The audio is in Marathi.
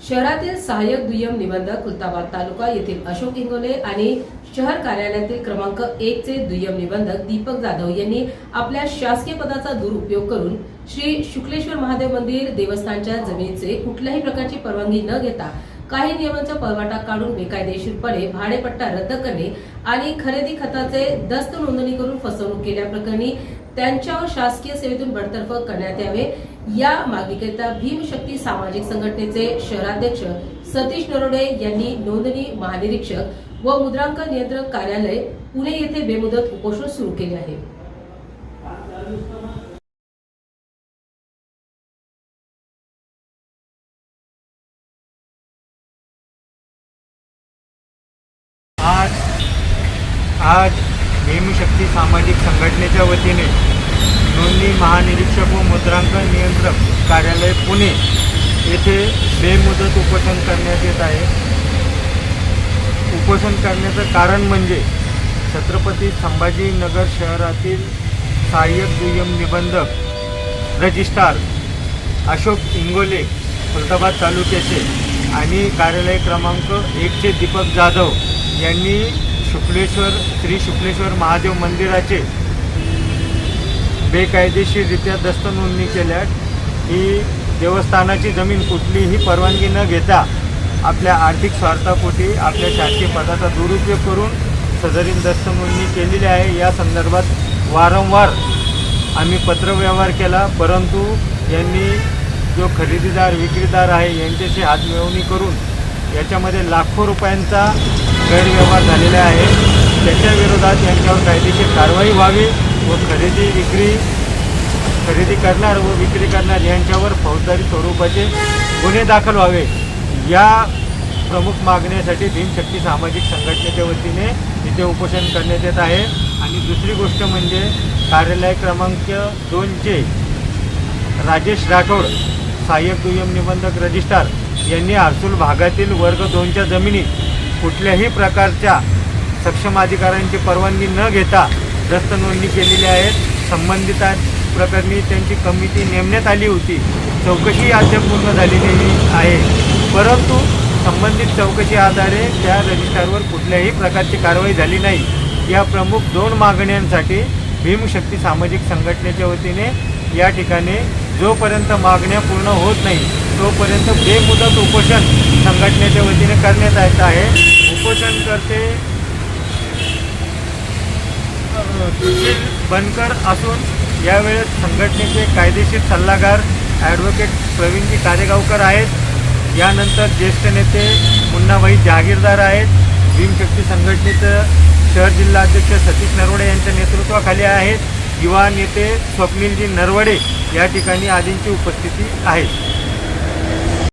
शहरातील सहाय्यक दुय्यम निबंधक खुलताबाद तालुका येथील अशोक इंगोले आणि शहर कार्यालयातील क्रमांक 1 चे दुय्यम निबंधक दीपक जाधव यांनी आपल्या शासकीय पदाचा दुरुपयोग करून श्री शुक्लेश्वर महादेव मंदिर देवस्थानच्या जमिनीचे कुठल्याही प्रकारची परवानगी न घेता काही नियमांचा पळवाटा काढून बेकायदेशीरपणे भाडेपट्टा रद्द करणे आणि खरेदी खताचे दस्त नोंदणी करून फसवणूक केल्याप्रकरणी त्यांच्यावर शासकीय सेवेतून बडतर्फ करण्यात यावे या मागणीकरिता भीमशक्ती सामाजिक संघटनेचे शहराध्यक्ष सतीश नरोडे यांनी नोंदणी महानिरीक्षक व मुद्रांक नियंत्रक कार्यालय पुणे येथे बेमुदत उपोषण सुरू केले आहे। आज भीमशक्ती सामाजिक संघटनेच्या वतीने नोंदणी महानिरीक्षक व मुद्रांक नियंत्रक कार्यालय पुणे येथे बेमुदत उपोषण करण्यात येत आहे। उपोषण करण्याचं कारण म्हणजे छत्रपती संभाजीनगर शहरातील सहाय्यक दुय्यम निबंधक रजिस्ट्रार अशोक इंगोले खुलताबाद तालुक्याचे आणि कार्यालय क्रमांक 1 चे दीपक जाधव यांनी श्री शुक्लेश्वर महादेव मंदिराचे बेकायदेशीररित्या दस्त नोंदणी केल्यास ही देवस्थानाची जमीन कुठलीही परवानगी न घेता आपल्या आर्थिक स्वार्थापोटी आपल्या शासकीय पदाचा दुरुपयोग करून सदरील दस्त नोंदणी केलेली आहे। या संदर्भात वारंवार आम्ही पत्रव्यवहार केला, परंतु यांनी जो खरेदीदार विक्रीदार आहे यांच्याशी हातमिळवणी करून याच्यामध्ये लाखो रुपयांचा गैरव्यवहार झालेला आहे। त्याच्या विरोधात यांच्यावर कायदेशीर कारवाई व्हावी व खरेदी करणार व विक्री करणार यांच्यावर फौजदारी स्वरूपाचे गुन्हे दाखल व्हावे या प्रमुख मागण्यासाठी भीमशक्ती सामाजिक संघटनेच्या वतीने इथे उपोषण करण्यात येत आहे। आणि दुसरी गोष्ट म्हणजे कार्यालय क्रमांक 2 चे राजेश राठोड सहाय्यक दुय्यम निबंधक रजिस्ट्रार यांनी आरसूल भागातील वर्ग 2 च्या जमिनीत कुठल्याही प्रकारच्या सक्षम अधिकाऱ्यांची परवानगी न घेता दस्त नोंदणी केलेली आहे। संबंधित प्रकरणी त्यांची कमिटी नेमण्यात आली होती। चौकशी अद्याप पूर्ण झालेली आहे, परंतु संबंधित चौकशी आधारे त्या रजिस्ट्रारवर कुठल्याही प्रकारची कारवाई झाली नाही। या प्रमुख 2 मागण्यांसाठी भीमशक्ती सामाजिक संघटनेच्या वतीने या ठिकाणी जोपर्यंत मागण्या पूर्ण होत नाही तोपर्यंत बेमुदत उपोषण संघटनेच्या वतीने करण्यात येत आहे। उपोषणकर्ते सुशील बनकर असून यावेळेस संघटनेचे कायदेशीर सल्लागार ॲडव्होकेट प्रवीणजी कारेगावकर आहेत। यानंतर ज्येष्ठ नेते मुन्नाभाई जहागीरदार आहेत। भीमशक्ती संघटनेचं शहर जिल्हाध्यक्ष सतीश नरोडे यांच्या नेतृत्वाखाली आहेत। युवा नेते स्वप्नीलजी नरवडे या ठिकाणी आदींची उपस्थिती आहे।